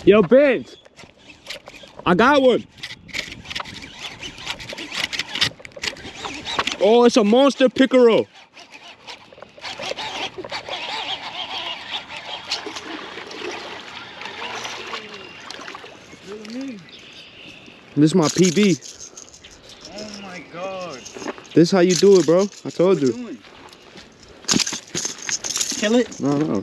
Yo, Benz. I got one. Oh, it's a monster pickerel. This is my PB. Oh my god. This is how you do it, bro. I told you. Kill it? No.